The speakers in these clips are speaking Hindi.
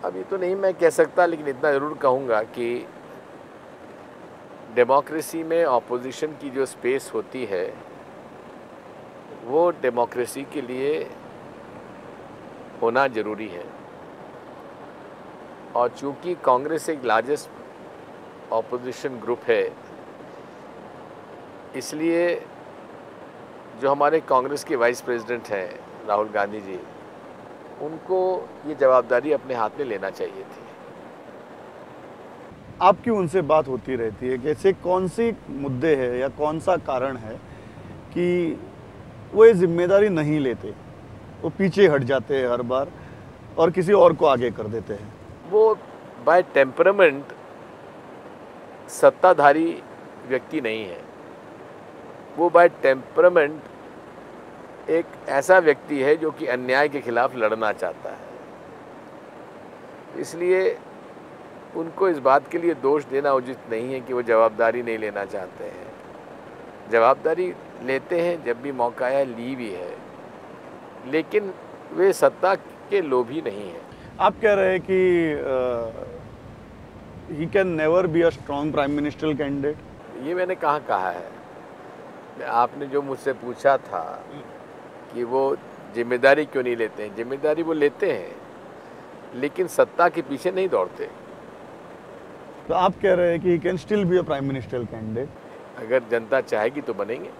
अभी तो नहीं मैं कह सकता, लेकिन इतना ज़रूर कहूँगा कि डेमोक्रेसी में ऑपोजिशन की जो स्पेस होती है वो डेमोक्रेसी के लिए होना ज़रूरी है। और चूंकि कांग्रेस एक लार्जेस्ट ऑपोजिशन ग्रुप है, इसलिए जो हमारे कांग्रेस के वाइस प्रेसिडेंट हैं राहुल गांधी जी, उनको ये जवाबदारी अपने हाथ में लेना चाहिए थी। आपकी उनसे बात होती रहती है कि ऐसे कौन सी मुद्दे हैं या कौन सा कारण है कि वो ये जिम्मेदारी नहीं लेते, वो पीछे हट जाते हैं हर बार और किसी और को आगे कर देते हैं? वो बाय टेम्परामेंट सत्ताधारी व्यक्ति नहीं है। वो बाय टेम्परामेंट एक ऐसा व्यक्ति है जो कि अन्याय के खिलाफ लड़ना चाहता है। इसलिए उनको इस बात के लिए दोष देना उचित नहीं है कि वो जवाबदारी नहीं लेना चाहते हैं। जवाबदारी लेते हैं, जब भी मौका आया ली भी है, लेकिन वे सत्ता के लोभी नहीं हैं। आप कह रहे हैं कि he can never be a strong prime ministerial candidate. ये मैंने कहाँ कहा है? आपने जो मुझसे पूछा था कि वो जिम्मेदारी क्यों नहीं लेते हैं, जिम्मेदारी वो लेते हैं, लेकिन सत्ता के पीछे नहीं दौड़ते। तो आप कह रहे हैं कि he can still be a prime ministerial candidate. अगर जनता चाहेगी तो बनेंगे।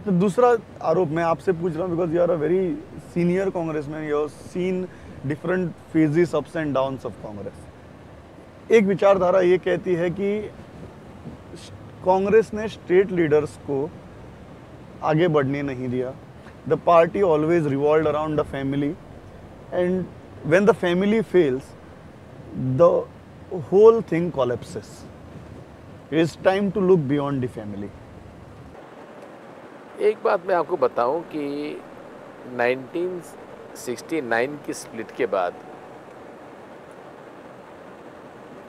तो दूसरा आरोप मैं आपसे पूछ रहा हूँ because you are a very senior congressman, you have seen different phases ups and downs of Congress. एक विचारधारा ये कहती है कि कांग्रेस ने स्टेट लीडर्स को आगे बढ़ने नहीं दिया। The party always revolve around the family and when the family fails the whole thing collapses. It's time to look beyond the family. एक बात मैं आपको बताऊं कि 1969 की स्प्लिट के बाद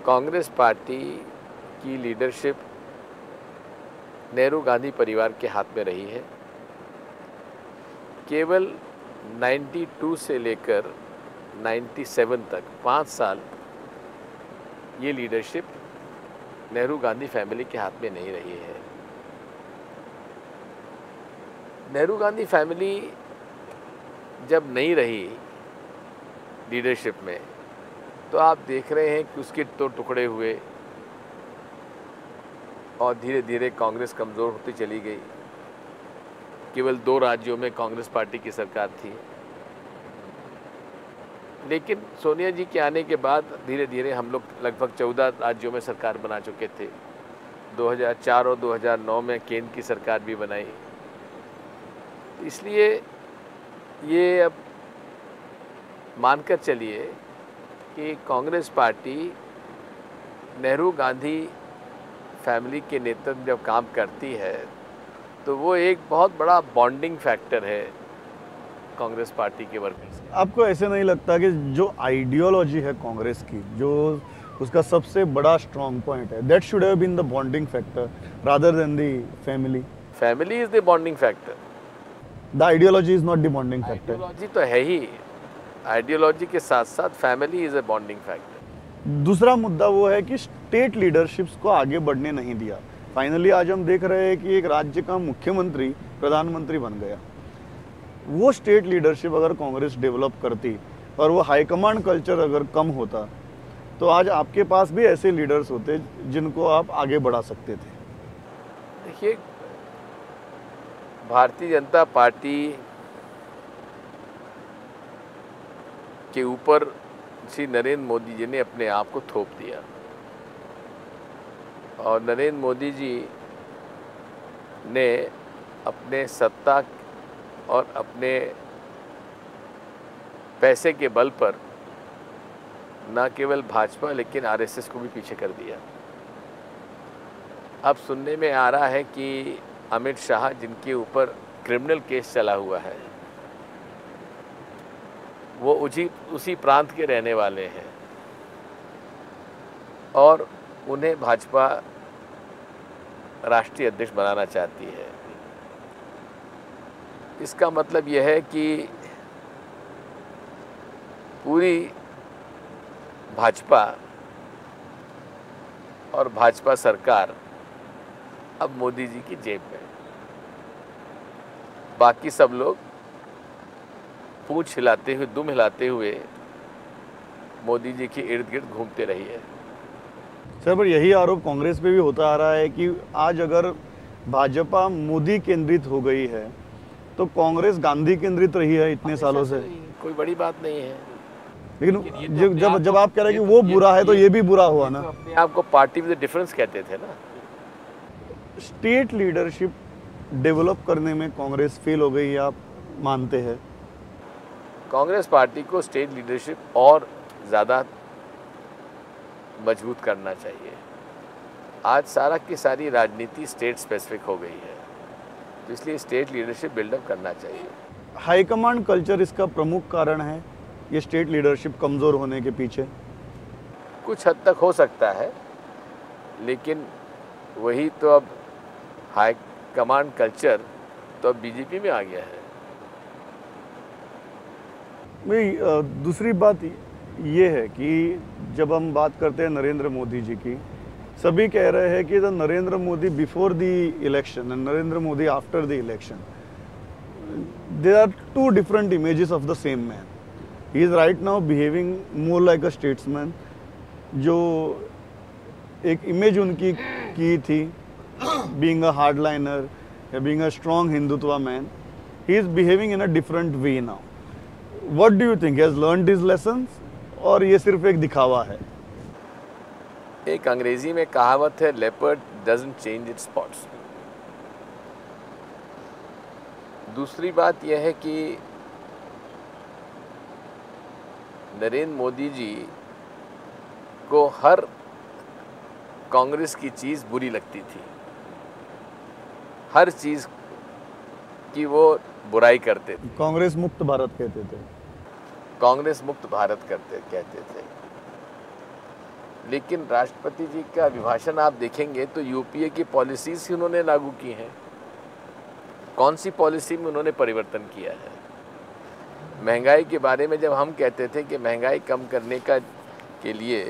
कांग्रेस पार्टी की लीडरशिप नेहरू गांधी परिवार के हाथ में रही है। केवल 92 से लेकर 97 तक 5 साल ये लीडरशिप नेहरू गांधी फैमिली के हाथ में नहीं रही है। नेहरू गांधी फैमिली जब नहीं रही लीडरशिप में, तो आप देख रहे हैं कि उसके तो टुकड़े हुए और धीरे धीरे कांग्रेस कमज़ोर होती चली गई। केवल 2 राज्यों में कांग्रेस पार्टी की सरकार थी, लेकिन सोनिया जी के आने के बाद धीरे धीरे हम लोग लगभग 14 राज्यों में सरकार बना चुके थे। 2004 और 2009 में केंद्र की सरकार भी बनाई। इसलिए ये अब मानकर चलिए कि कांग्रेस पार्टी नेहरू गांधी फैमिली के नेतृत्व में जब काम करती है तो वो एक बहुत बड़ा बॉन्डिंग फैक्टर है कांग्रेस पार्टी के वर्कर्स। आपको ऐसे नहीं लगता कि जो आइडियोलॉजी है कांग्रेस की, जो उसका सबसे बड़ा स्ट्रॉन्ग पॉइंट है, that should have been the bonding factor rather than the family? Family is the bonding factor, the ideology is not the bonding factor. Ideology तो है ही, आइडियोलॉजी के साथ साथ family is a bonding factor. दूसरा मुद्दा वो है कि स्टेट लीडरशिप्स को आगे बढ़ने नहीं दिया। फाइनली आज हम देख रहे हैं कि एक राज्य का मुख्यमंत्री प्रधानमंत्री बन गया। वो स्टेट लीडरशिप अगर कांग्रेस डेवलप करती और वो हाईकमांड कल्चर अगर कम होता, तो आज आपके पास भी ऐसे लीडर्स होते जिनको आप आगे बढ़ा सकते थे। देखिए, भारतीय जनता पार्टी के ऊपर श्री नरेंद्र मोदी जी ने अपने आप को थोप दिया, और नरेंद्र मोदी जी ने अपने सत्ता और अपने पैसे के बल पर न केवल भाजपा लेकिन आरएसएस को भी पीछे कर दिया। अब सुनने में आ रहा है कि अमित शाह, जिनके ऊपर क्रिमिनल केस चला हुआ है, वो उसी प्रांत के रहने वाले हैं और उन्हें भाजपा राष्ट्रीय अध्यक्ष बनाना चाहती है। इसका मतलब यह है कि पूरी भाजपा और भाजपा सरकार अब मोदी जी की जेब में, बाकी सब लोग पूंछ हिलाते हुए, दुम हिलाते हुए मोदी जी के इर्द गिर्द घूमते रही है। सर, पर यही आरोप कांग्रेस पे भी होता आ रहा है कि आज अगर भाजपा मोदी केंद्रित हो गई है तो कांग्रेस गांधी केंद्रित रही है इतने सालों से। कोई बड़ी बात नहीं है, लेकिन जब आप कह रहे हैं कि वो बुरा है तो ये भी बुरा हुआ ना। अपने आप को पार्टी विद डिफरेंस कहते थे ना। स्टेट लीडरशिप डेवलप करने में कांग्रेस फेल हो गई, आप मानते हैं? कांग्रेस पार्टी को स्टेट लीडरशिप और ज़्यादा मजबूत करना चाहिए। आज सारा की सारी राजनीति स्टेट स्पेसिफिक हो गई है, तो इसलिए स्टेट लीडरशिप बिल्डअप करना चाहिए। हाईकमांड कल्चर इसका प्रमुख कारण है, ये स्टेट लीडरशिप कमज़ोर होने के पीछे? कुछ हद तक हो सकता है, लेकिन वही तो अब हाई कमांड कल्चर तो अब बीजेपी में आ गया है। दूसरी बात ये है कि जब हम बात करते हैं नरेंद्र मोदी जी की, सभी कह रहे हैं कि the Narendra Modi before the election and Narendra Modi after the election, there are two different images of the same man. He is right now behaving more like a statesman, जो एक इमेज उनकी की थी बीइंग अ हार्डलाइनर या being a strong Hindutva man, he is behaving in a different way now. What do you think, he has learned his lessons और ये सिर्फ एक दिखावा है? एक अंग्रेजी में कहावत है, leopard doesn't change it's spots. दूसरी बात यह है कि नरेंद्र मोदी जी को हर कांग्रेस की चीज़ बुरी लगती थी, हर चीज़ की वो बुराई करते थे। कांग्रेस मुक्त भारत कहते थे, कांग्रेस मुक्त भारत कहते थे। लेकिन राष्ट्रपति जी का अभिभाषण आप देखेंगे तो यूपीए की पॉलिसीज ही उन्होंने लागू की हैं। कौन सी पॉलिसी में उन्होंने परिवर्तन किया है? महंगाई के बारे में जब हम कहते थे कि महंगाई कम करने के लिए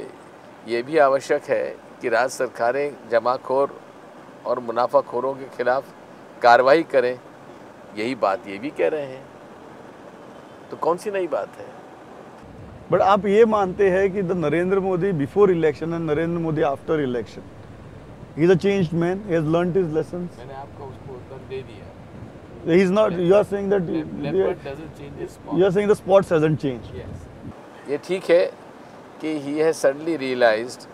ये भी आवश्यक है कि राज्य सरकारें जमाखोर और मुनाफाखोरों के खिलाफ कार्रवाई करें, यही बात ये भी कह रहे हैं, तो कौन सी नई बात है? बट आप ये मानते हैं कि the Narendra Modi before election and Narendra Modi after election, he is a changed man, he has learned his lessons? मैंने आपको उसको उत्तर दे दिया। He is not, you are saying that Leopard doesn't change his spot. you are saying the spots hasn't changed. Yes. ये ठीक है कि he has suddenly realized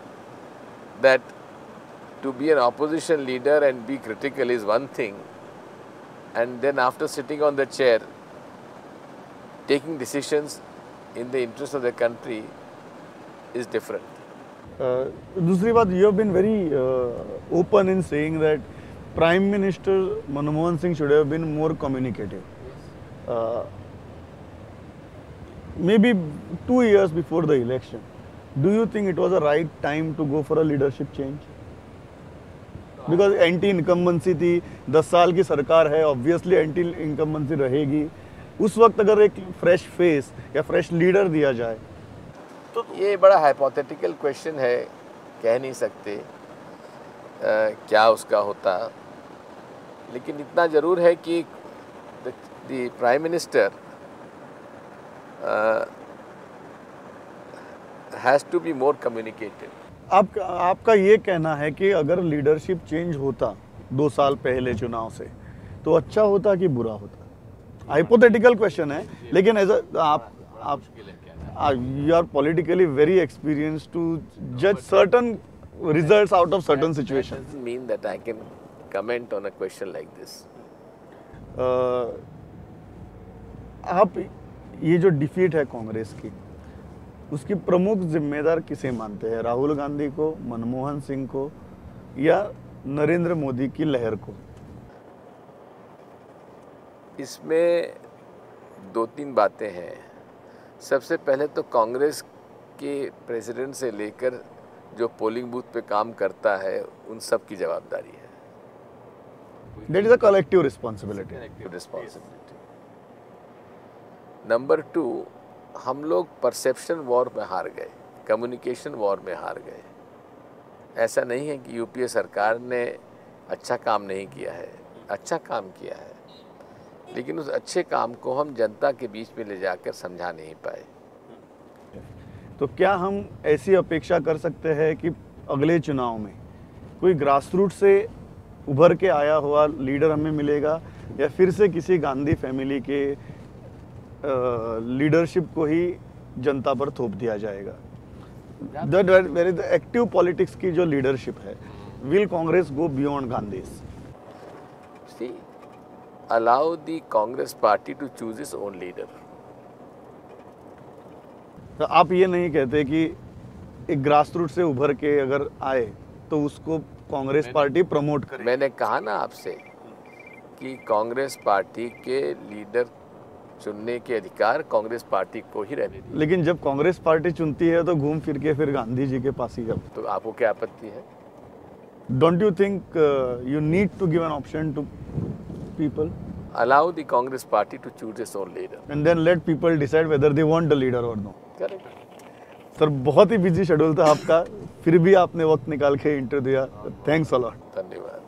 that to be an opposition leader and be critical is one thing, and then after sitting on the chair taking decisions in the interest of the country is different. दूसरी बात, you have been very open in saying that Prime Minister Manmohan Singh should have been more communicative. Maybe 2 years before the election, do you think it was the right time to go for a leadership change? Because anti-incumbency थी, 10 साल की सरकार है, obviously anti-incumbency रहेगी। उस वक्त अगर एक फ्रेश फेस या फ्रेश लीडर दिया जाए तो ये बड़ा हाइपोथेटिकल क्वेश्चन है, कह नहीं सकते क्या उसका होता, लेकिन इतना ज़रूर है कि the prime minister has to be more communicative. आपका ये कहना है कि अगर लीडरशिप चेंज होता 2 साल पहले चुनाव से तो अच्छा होता कि बुरा होता? हाइपोथेटिकल क्वेश्चन है, लेकिन एज आप you are politically very experience to जज certain results out of certain situations. That doesn't mean that I can comment on a question like this. आप ये जो डिफीट है कांग्रेस की, उसकी प्रमुख जिम्मेदार किसे मानते हैं? राहुल गांधी को, मनमोहन सिंह को, या नरेंद्र मोदी की लहर को? इसमें 2-3 बातें हैं। सबसे पहले तो कांग्रेस के प्रेसिडेंट से लेकर जो पोलिंग बूथ पे काम करता है उन सब की जवाबदारी है। That is a collective responsibility. Number 2, हम लोग परसेप्शन वॉर में हार गए। कम्युनिकेशन वॉर में हार गए। ऐसा नहीं है कि यूपीए सरकार ने अच्छा काम नहीं किया है, अच्छा काम किया है, लेकिन उस अच्छे काम को हम जनता के बीच में ले जाकर समझा नहीं पाए। तो क्या हम ऐसी अपेक्षा कर सकते हैं कि अगले चुनाव में कोई ग्रासरूट से उभर के आया हुआ लीडर हमें मिलेगा, या फिर से किसी गांधी फैमिली के लीडरशिप को ही जनता पर थोप दिया जाएगा? द एक्टिव पॉलिटिक्स की जो लीडरशिप है, will Congress go beyond Gandhi's? See, allow the Congress party to choose its own leader. तो आप ये नहीं कहते कि एक ग्रासरूट से उभर के अगर आए तो उसको कांग्रेस पार्टी प्रमोट करे? मैंने कहा ना आपसे कि कांग्रेस पार्टी के लीडर चुनने के अधिकार कांग्रेस पार्टी को ही रहने दिए। लेकिन जब कांग्रेस पार्टी चुनती है तो घूम फिर के फिर गांधी जी के पास ही जाओ। तो आपको क्या आपत्ति है? Don't you think you need to give an option to people? Allow the Congress party to choose its own leader. And then let people decide whether they want the leader और नो। Correct. सर, बहुत ही बिजी शेड्यूल था आपका, फिर भी आपने वक्त निकाल के इंटरव्यू दिया। Thanks a lot. धन्यवाद।